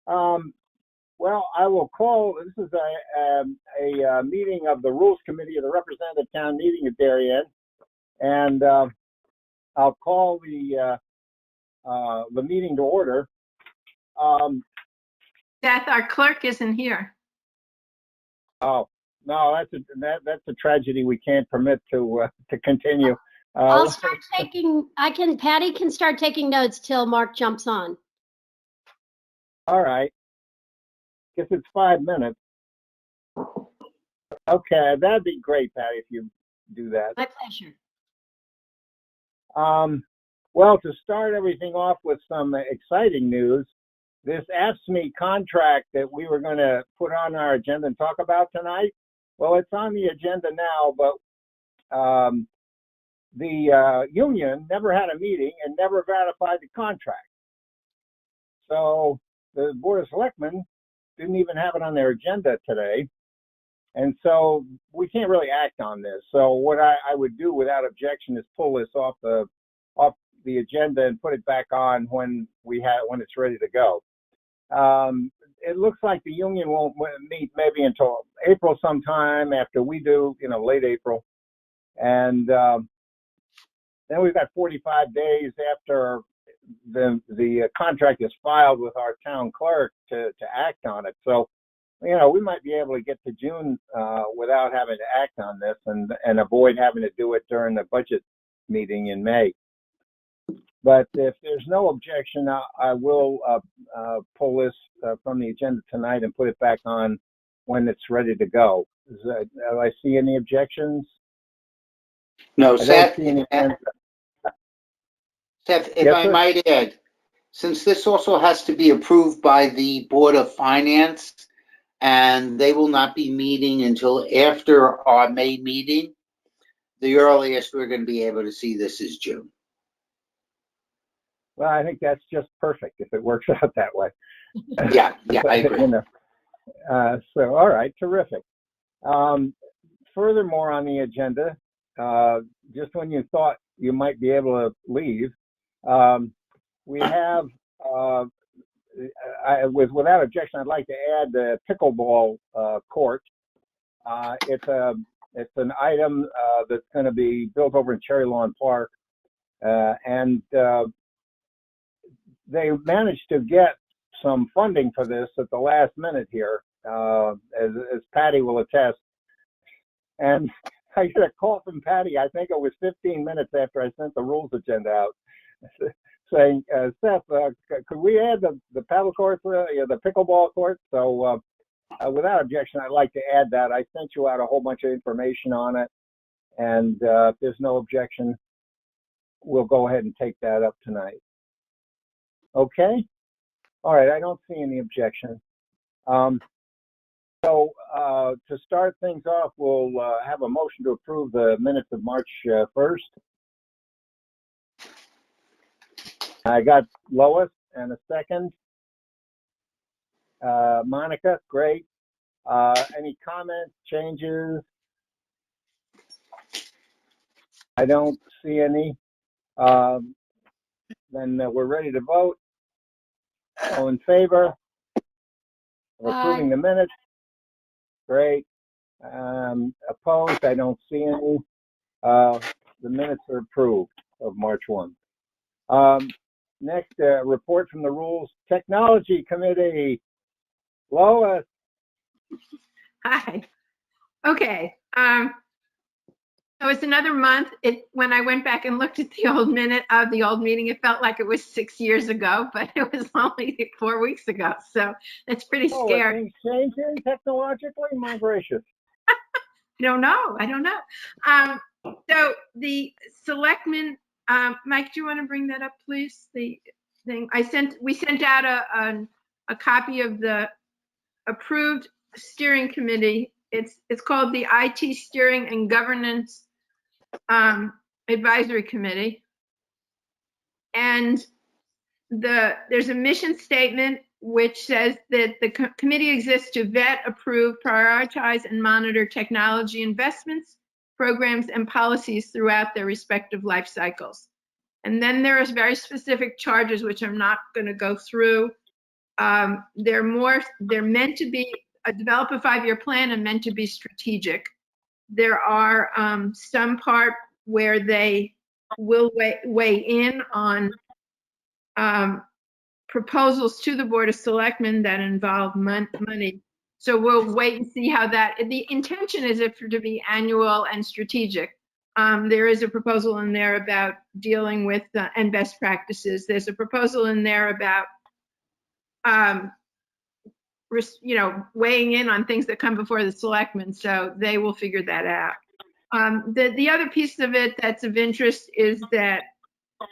Well, I will call, this is a meeting of the Rules Committee of the Representative Town Meeting at Darien, and I'll call the meeting to order. Beth, our clerk isn't here. Oh, no, that's a tragedy we can't permit to continue. I'll start taking, Patty can start taking notes till Mark jumps on. All right. Guess it's 5 minutes. Okay, that'd be great, Patty, if you do that. My pleasure. Well, to start everything off with some exciting news, this AFSCME contract that we were going to put on our agenda and talk about tonight, well, it's on the agenda now, but the union never had a meeting and never ratified the contract. So the Board of Selectmen didn't even have it on their agenda today. And so we can't really act on this. So what I would do without objection is pull this off the agenda and put it back on when it's ready to go. It looks like the union won't meet maybe until April sometime after we do, late April. And then we've got 45 days after the contract is filed with our town clerk to act on it. So, we might be able to get to June without having to act on this and avoid having to do it during the budget meeting in May. But if there's no objection, I will pull this from the agenda tonight and put it back on when it's ready to go. Do I see any objections? No, Seth, if I might add, since this also has to be approved by the Board of Finance, and they will not be meeting until after our May meeting, the earliest we're going to be able to see this is June. Well, I think that's just perfect if it works out that way. Yeah, I agree. So, all right, terrific. Furthermore on the agenda, just when you thought you might be able to leave, we have, without objection, I'd like to add the pickleball court. It's an item that's going to be built over in Cherry Lawn Park, and they managed to get some funding for this at the last minute here, as Patty will attest. And I get a call from Patty, I think it was 15 minutes after I sent the rules agenda out, saying, Seth, could we add the paddle court, the pickleball court? So without objection, I'd like to add that. I sent you out a whole bunch of information on it. And if there's no objection, we'll go ahead and take that up tonight. Okay? All right, I don't see any objection. So to start things off, we'll have a motion to approve the minutes of March 1st. I got Lois and a second. Monica, great. Any comments, changes? I don't see any. Then we're ready to vote. All in favor of approving the minutes? Great. Opposed? I don't see any. The minutes are approved of March 1. Next, report from the Rules Technology Committee. Lois. Hi. Okay. So it's another month. When I went back and looked at the old minute of the old meeting, it felt like it was 6 years ago, but it was only 4 weeks ago. So it's pretty scary. Are things changing technologically? My gracious. I don't know. So the selectmen, Mike, do you want to bring that up, please? The thing we sent out a copy of the approved steering committee. It's called the IT Steering and Governance Advisory Committee. And there's a mission statement which says that the committee exists to vet, approve, prioritize, and monitor technology investments, programs, and policies throughout their respective life cycles. And then there is very specific charges, which I'm not going to go through. They're meant to be, develop a 5-year plan and meant to be strategic. There are some part where they will weigh in on proposals to the Board of Selectmen that involve money. So we'll wait and see how that, the intention is to be annual and strategic. There is a proposal in there about dealing with and best practices. There's a proposal in there about, weighing in on things that come before the selectmen. So they will figure that out. The other piece of it that's of interest is that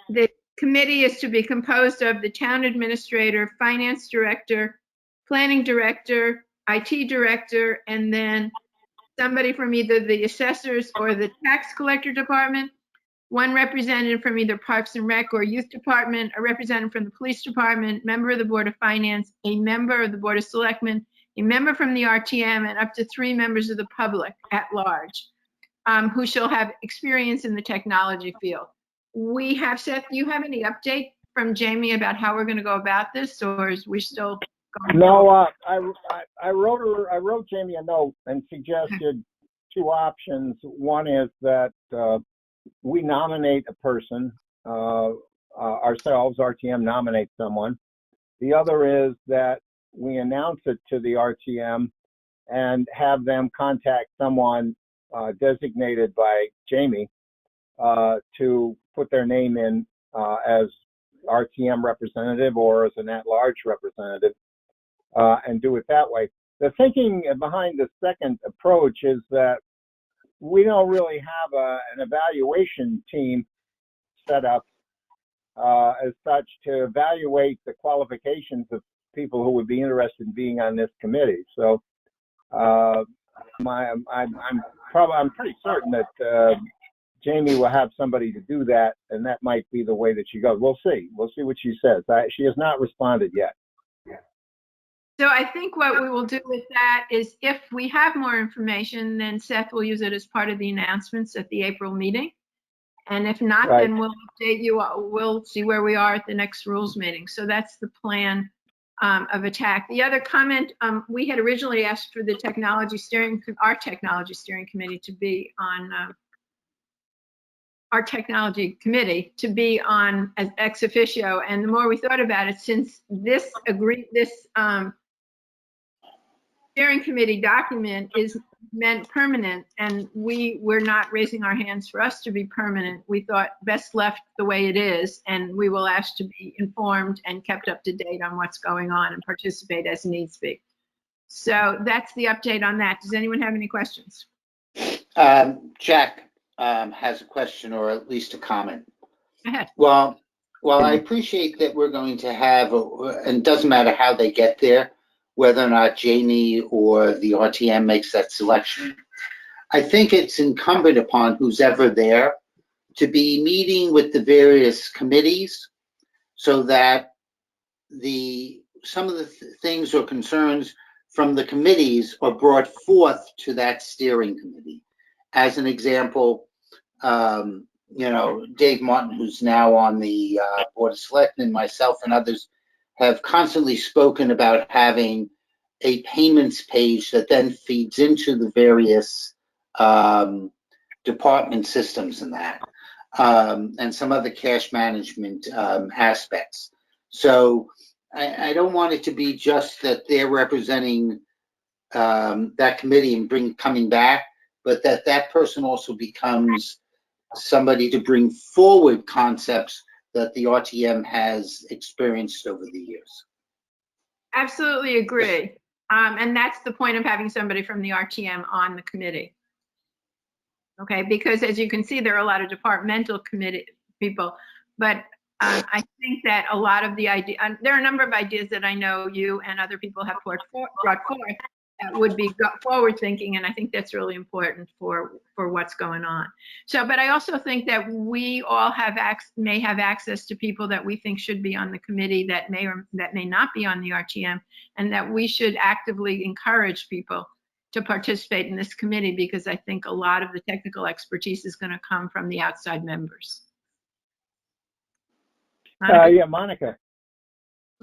the committee is to be composed of the town administrator, finance director, planning director, IT director, and then somebody from either the assessors or the tax collector department, one representative from either Parks and Rec or Youth Department, a representative from the Police Department, member of the Board of Finance, a member of the Board of Selectmen, a member from the RTM, and up to 3 members of the public at large, who shall have experience in the technology field. We have, Seth, do you have any update from Jamie about how we're going to go about this, or is we still going? No, I wrote Jamie a note and suggested 2 options. One is that we nominate a person, ourselves, RTM nominate someone. The other is that we announce it to the RTM and have them contact someone designated by Jamie to put their name in as RTM representative or as an at-large representative, and do it that way. The thinking behind the second approach is that we don't really have an evaluation team set up as such to evaluate the qualifications of people who would be interested in being on this committee. So I'm pretty certain that Jamie will have somebody to do that, and that might be the way that she goes. We'll see. We'll see what she says. She has not responded yet. So I think what we will do with that is if we have more information, then Seth will use it as part of the announcements at the April meeting. And if not, Right. then we'll update you. We'll see where we are at the next rules meeting. So that's the plan of attack. The other comment, we had originally asked for the our technology steering committee to be on our technology committee to be on as ex officio. And the more we thought about it, since this steering committee document is meant permanent, and we're not raising our hands for us to be permanent, we thought best left the way it is, and we will ask to be informed and kept up to date on what's going on and participate as needs be. So that's the update on that. Does anyone have any questions? Jack has a question, or at least a comment. Go ahead. Well, I appreciate that we're going to have, and it doesn't matter how they get there, whether or not Jamie or the RTM makes that selection. I think it's incumbent upon who's ever there to be meeting with the various committees so that some of the things or concerns from the committees are brought forth to that steering committee. As an example, Dave Martin, who's now on the Board of Selectmen, myself and others have constantly spoken about having a payments page that then feeds into the various department systems and that, and some other cash management aspects. So I don't want it to be just that they're representing that committee and coming back, but that person also becomes somebody to bring forward concepts that the RTM has experienced over the years. Absolutely agree. And that's the point of having somebody from the RTM on the committee. Okay, because as you can see, there are a lot of departmental committee people, but I think that a lot of the ideas, there are a number of ideas that I know you and other people have brought forth that would be forward thinking, and I think that's really important for what's going on. So, but I also think that we all may have access to people that we think should be on the committee that may or that may not be on the RTM, and that we should actively encourage people to participate in this committee, because I think a lot of the technical expertise is going to come from the outside members. Yeah, Monica.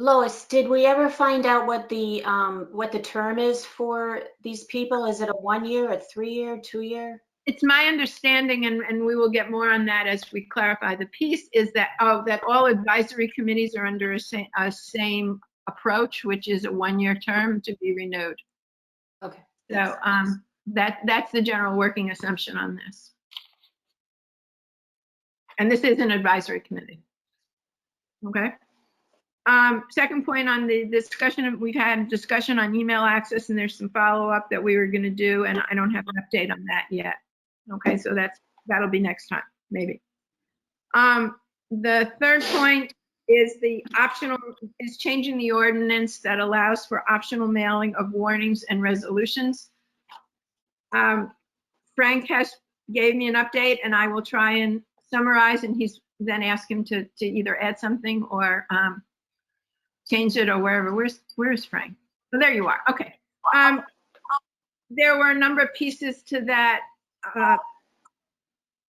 Lois, did we ever find out what the term is for these people? Is it a 1 year, a 3 year, 2 year? It's my understanding, and we will get more on that as we clarify the piece, is that, that all advisory committees are under a same approach, which is a 1 year term to be renewed. Okay. So that's the general working assumption on this. And this is an advisory committee. Okay. Second point on the discussion, we've had discussion on email access, and there's some follow-up that we were going to do, and I don't have an update on that yet. Okay, so that'll be next time, maybe. The third point is changing the ordinance that allows for optional mailing of warnings and resolutions. Frank gave me an update, and I will try and summarize, and he's then ask him to either add something or change it or wherever. Where's Frank? So there you are. Okay. There were a number of pieces to that.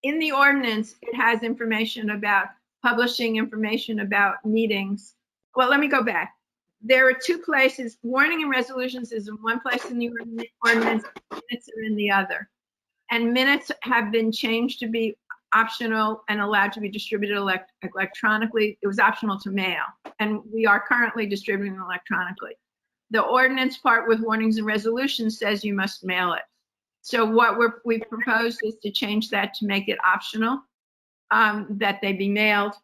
In the ordinance, it has information about publishing information about meetings. Well, let me go back. There are two places. Warning and resolutions is in one place in the ordinance, minutes are in the other. And minutes have been changed to be optional and allowed to be distributed electronically. It was optional to mail, and we are currently distributing electronically. The ordinance part with warnings and resolutions says you must mail it. So what we've proposed is to change that to make it optional, that they be mailed.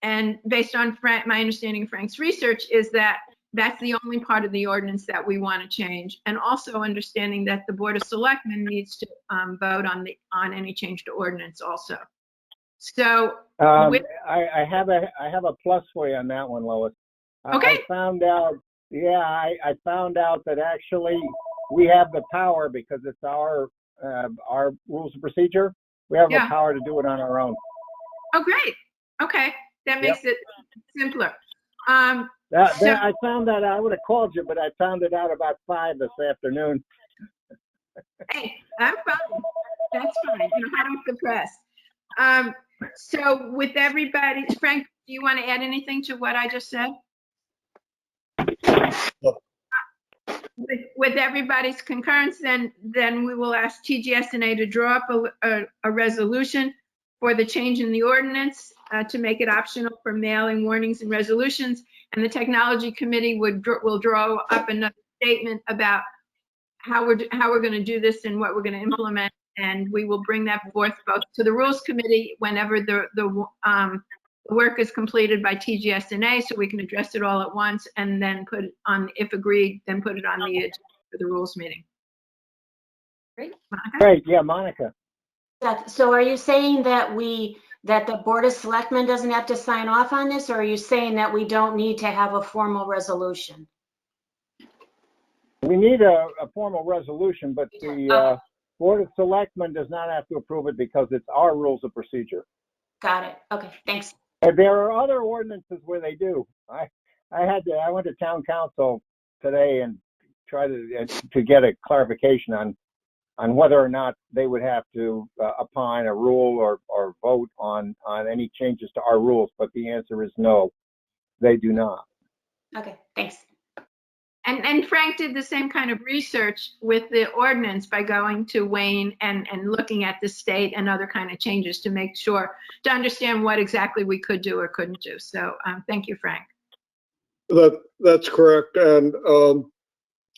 And based on my understanding of Frank's research is that that's the only part of the ordinance that we want to change. And also understanding that the Board of Selectmen needs to vote on any change to ordinance also. So I have a plus for you on that one, Lois. Okay. I found out that actually we have the power, because it's our rules of procedure. We have the power to do it on our own. Oh, great. Okay. That makes it simpler. I found that I would have called you, but I found it out about 5 this afternoon. Hey, I'm fine. That's fine. You're hot off the press. So with everybody, Frank, do you want to add anything to what I just said? With everybody's concurrence, then we will ask TGS&A to draw up a resolution for the change in the ordinance to make it optional for mailing warnings and resolutions. And the technology committee will draw up another statement about how we're going to do this and what we're going to implement. And we will bring that forth both to the rules committee whenever the work is completed by TGS&A, so we can address it all at once, and then put it on, if agreed, then put it on the agenda for the rules meeting. Great. Monica? Great, yeah, Monica. So are you saying that the Board of Selectmen doesn't have to sign off on this, or are you saying that we don't need to have a formal resolution? We need a formal resolution, but the Board of Selectmen does not have to approve it because it's our rules of procedure. Got it. Okay, thanks. There are other ordinances where they do. I went to town council today and tried to get a clarification on whether or not they would have to opine a rule or vote on any changes to our rules, but the answer is no, they do not. Okay, thanks. And Frank did the same kind of research with the ordinance by going to Wayne and looking at the state and other kind of changes to make sure, to understand what exactly we could do or couldn't do. So thank you, Frank. That's correct. And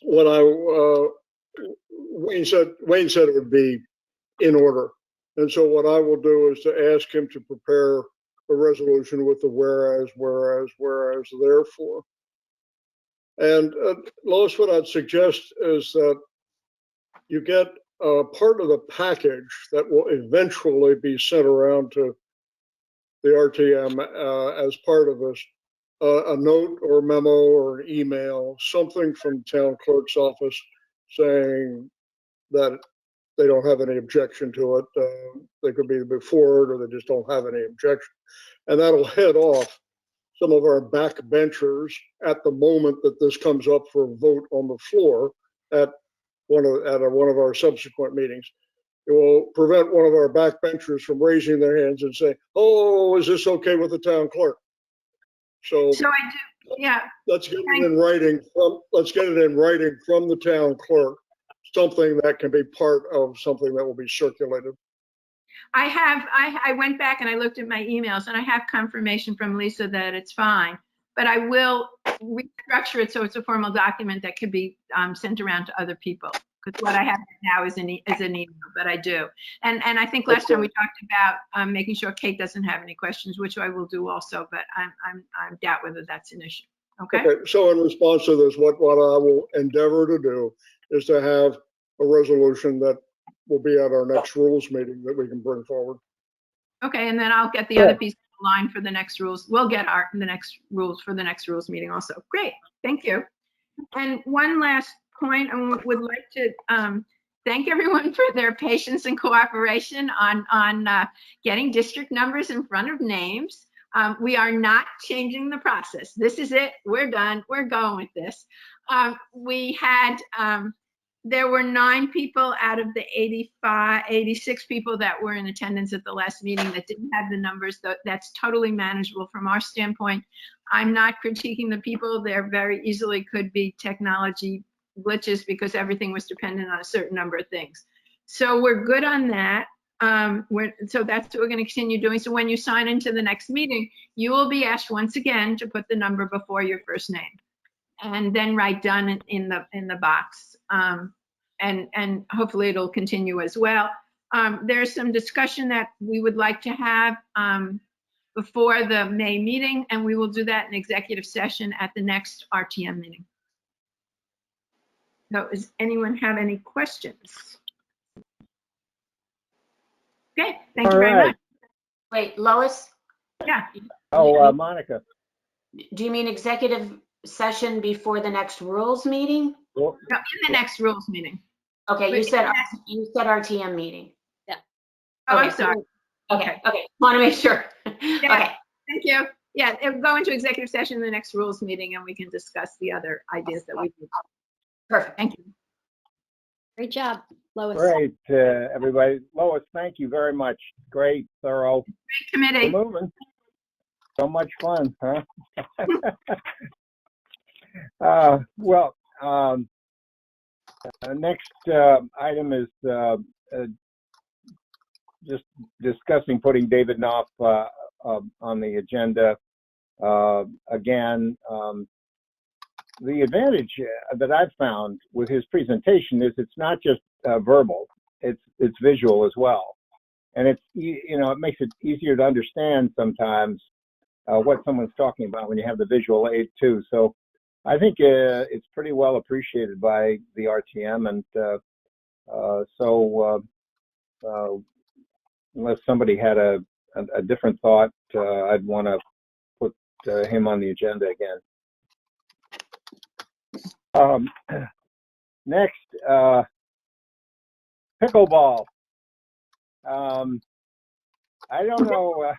when Wayne said it would be in order. And so what I will do is to ask him to prepare a resolution with the whereas, therefore. And Lois, what I'd suggest is that you get part of the package that will eventually be sent around to the RTM as part of this, a note or memo or an email, something from town clerk's office saying that they don't have any objection to it. They could be for it, or they just don't have any objection. And that'll head off some of our backbenchers at the moment that this comes up for a vote on the floor at one of our subsequent meetings. It will prevent one of our backbenchers from raising their hands and saying, "Oh, is this okay with the town clerk?" So Yeah, let's get it in writing from the town clerk, something that can be part of something that will be circulated. I went back and I looked at my emails and I have confirmation from Lisa that it's fine. But I will restructure it so it's a formal document that could be sent around to other people. Because what I have now is an email, but I do. And I think last time we talked about making sure Kate doesn't have any questions, which I will do also, but I doubt whether that's an issue. Okay? So in response to this, what I will endeavor to do is to have a resolution that will be at our next rules meeting that we can bring forward. Okay, and then I'll get the other piece of the line for the next rules. We'll get the next rules for the next rules meeting also. Great, thank you. And one last point, I would like to thank everyone for their patience and cooperation on getting district numbers in front of names. We are not changing the process. This is it. We're done. We're going with this. There were 9 people out of the 86 people that were in attendance at the last meeting that didn't have the numbers. That's totally manageable from our standpoint. I'm not critiquing the people. There very easily could be technology glitches because everything was dependent on a certain number of things. So we're good on that. So that's what we're going to continue doing. So when you sign into the next meeting, you will be asked once again to put the number before your first name. And then write done in the box, and hopefully it'll continue as well. There's some discussion that we would like to have before the May meeting, and we will do that in executive session at the next RTM meeting. So, does anyone have any questions? Okay, thank you very much. Wait, Lois? Yeah. Oh, Monica. Do you mean executive session before the next rules meeting? Well, No, in the next rules meeting. Okay, you said RTM meeting. Oh, I'm Okay, sorry. Okay, want to make sure. Yeah. Okay, Thank you. Yeah, it'll go into executive session in the next rules meeting, and we can discuss the other ideas that we do. perfect. Thank you. Great job, Lois. great, everybody. Lois, thank you very much. Great, thorough. Great committee. We're moving. So much fun, huh? Next item is just discussing putting David Knopf on the agenda again. The advantage that I've found with his presentation is it's not just verbal; it's visual as well, and it makes it easier to understand sometimes what someone's talking about when you have the visual aid too. So I think it's pretty well appreciated by the RTM, and unless somebody had a different thought, I'd want to put him on the agenda again. Next, pickleball. I don't know.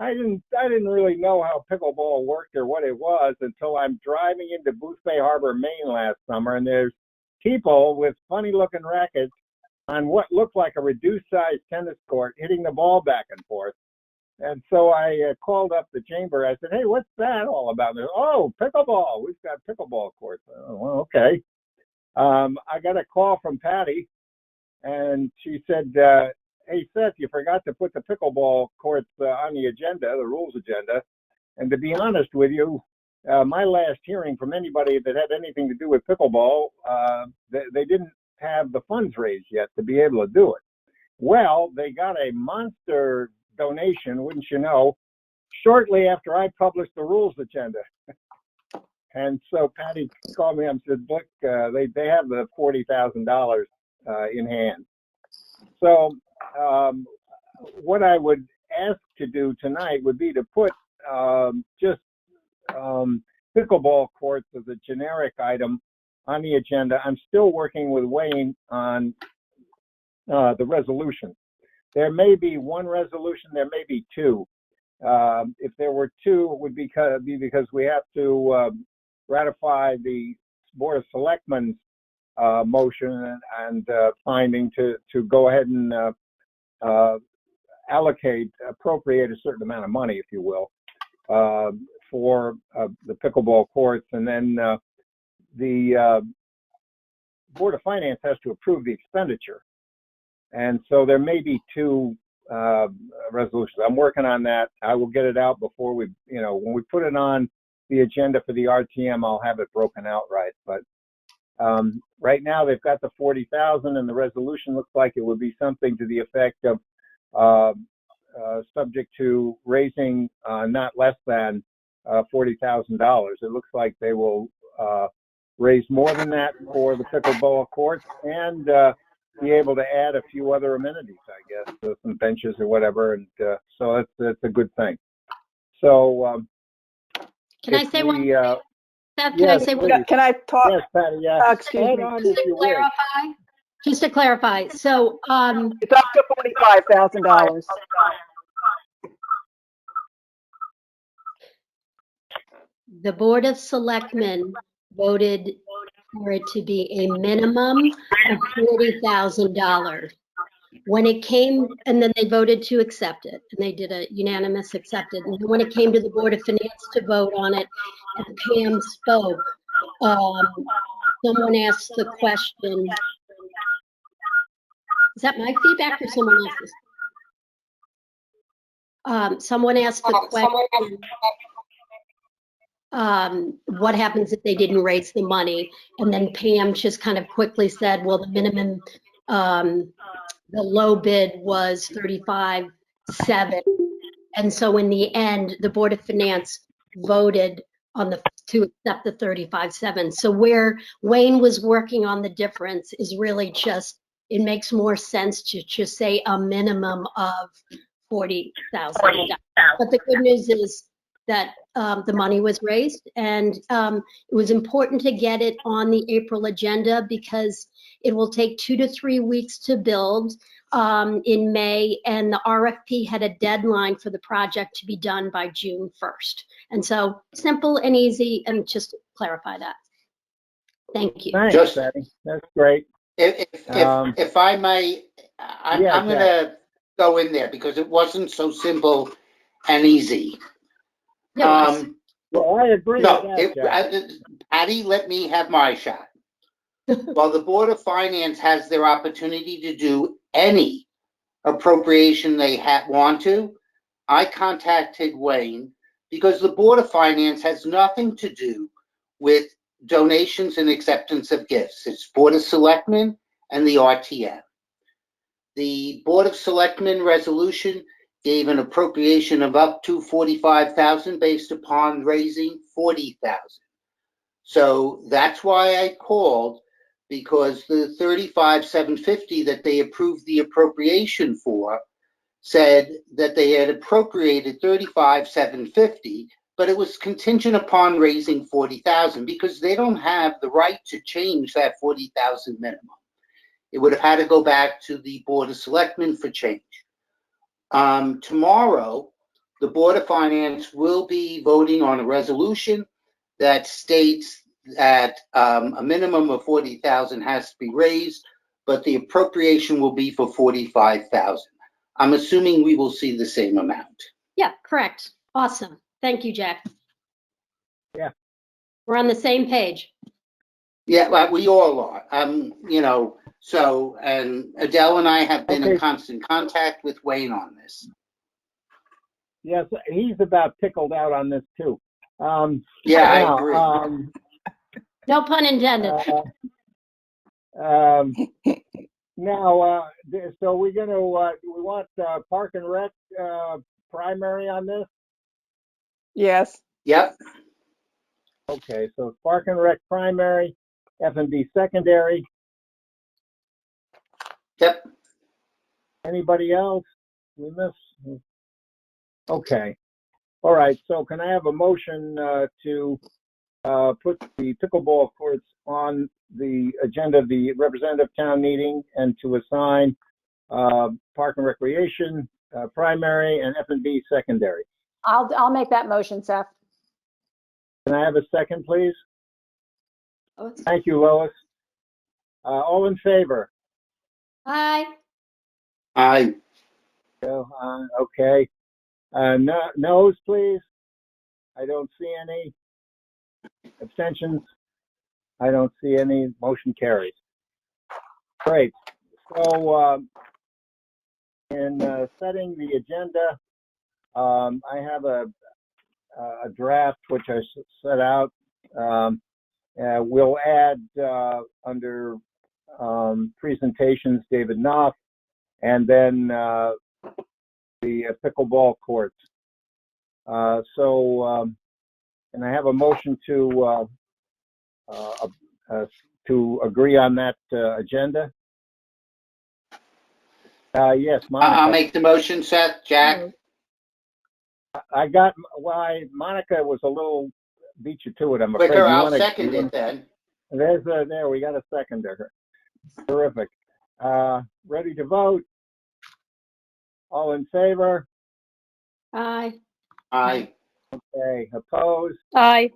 I didn't really know how pickleball worked or what it was until I'm driving into Booth Bay Harbor, Maine last summer, and there's people with funny-looking rackets on what looked like a reduced-sized tennis court hitting the ball back and forth. And so I called up the chamber. I said, "Hey, what's that all about?" And they're, "Oh, pickleball. We've got pickleball courts." Oh, well, okay. I got a call from Patty, and she said, "Hey, Seth, you forgot to put the pickleball courts on the agenda, the rules agenda." And to be honest with you, my last hearing from anybody that had anything to do with pickleball, they didn't have the funds raised yet to be able to do it. Well, they got a monster donation, wouldn't you know, shortly after I published the rules agenda. And so Patty called me up and said, "Look, they have the $40,000 in hand." So what I would ask to do tonight would be to put just pickleball courts as a generic item on the agenda. I'm still working with Wayne on the resolution. There may be one resolution, there may be two. If there were two, it would be because we have to ratify the Board of Selectmen's motion and finding to go ahead and appropriate a certain amount of money, if you will, for the pickleball courts, and then the Board of Finance has to approve the expenditure. And so there may be two resolutions. I'm working on that. I will get it out before we, when we put it on the agenda for the RTM, I'll have it broken out right. But right now they've got the 40,000, and the resolution looks like it would be something to the effect of subject to raising not less than $40,000. It looks like they will raise more than that for the pickleball courts, and be able to add a few other amenities, I guess, some benches or whatever. And so that's a good thing. So Can I say one thing? Seth, can I yes, say one? please. Can I talk? Yes, Patty, yes. Excuse Add me. on Just if to you wish. clarify, just to clarify, so It's up to $45,000. the Board of Selectmen voted for it to be a minimum of $40,000. When it came, and then they voted to accept it, and they did a unanimous accepted. And when it came to the Board of Finance to vote on it, and Pam spoke, someone asked the question, is that my feedback or someone else's? Someone asked the question, what happens if they didn't raise the money? And then Pam just kind of quickly said, well, the minimum, the low bid was 35.7. And so in the end, the Board of Finance voted on to accept the 35.7. So where Wayne was working on the difference is really just, it makes more sense to just say a minimum of 40,000. But the good news is that the money was raised, and it was important to get it on the April agenda because it will take 2 to 3 weeks to build in May, and the RFP had a deadline for the project to be done by June 1st. And so simple and easy, and just to clarify that. Thank you. Thanks, Patty. That's great. If I may, I'm Yeah, going to go in there because it wasn't so simple and easy. Yeah, Well, I agree No, with that, Jack. Patty, let me have my shot. While the Board of Finance has their opportunity to do any appropriation they want to, I contacted Wayne because the Board of Finance has nothing to do with donations and acceptance of gifts. It's Board of Selectmen and the RTM. The Board of Selectmen resolution gave an appropriation of up to $45,000 based upon raising $40,000. So that's why I called, because the $35,750 that they approved the appropriation for said that they had appropriated $35,750, but it was contingent upon raising $40,000 because they don't have the right to change that $40,000 minimum. It would have had to go back to the Board of Selectmen for change. Tomorrow, the Board of Finance will be voting on a resolution that states that a minimum of $40,000 has to be raised, but the appropriation will be for $45,000. I'm assuming we will see the same amount. yeah, correct. Awesome. Thank you, Jack. Yeah. We're on the same page. Yeah, well, we all are. So, and Adele and I have been in Okay. constant contact with Wayne on this. Yes, he's about tickled out on this too. Yeah, I now, agree. No pun intended. So we're going to, we want Park and Rec primary on this? Yes. Yep. Okay, so Park and Rec primary, F&B secondary. Yep. Anybody else? We miss? Okay. All right, so can I have a motion to put the pickleball courts on the agenda of the representative town meeting and to assign Park and Recreation primary and F&B secondary? I'll make that motion, Seth. Can I have a second, please? Oh, Thank you, Lois. All in favor? Hi. I Okay. Noes, please. I don't see any. Abstentions? I don't see any. Motion carries. Great. So, in setting the agenda, I have a draft which I set out. We'll add under presentations David Knopf, and then the pickleball courts. And I have a motion to agree on that agenda. Yes, Monica. I'll make the motion, Seth. Jack? Monica was a little beat you to it, I'm afraid. Quicker, You I'll wanna- second it then. There, we got a seconder. Terrific. Ready to vote? All in favor? Aye. Aye. Okay, opposed? Aye.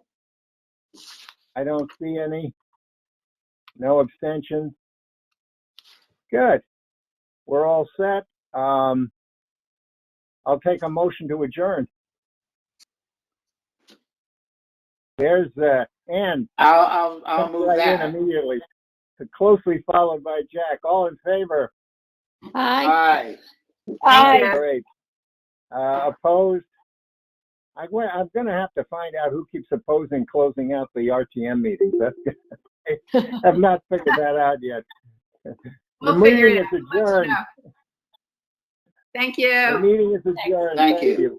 I don't see any. No abstentions. Good. We're all set. I'll take a motion to adjourn. There's Ann. I'll move right in that. immediately. Closely followed by Jack. All in favor? Aye. Aye. Aye. Great. Opposed? I'm going to have to find out who keeps opposing closing out the RTM meetings. I've not figured that out yet. We'll The figure meeting it is out. Let you adjourned. know. Thank The you. meeting is adjourned. Thank you. you.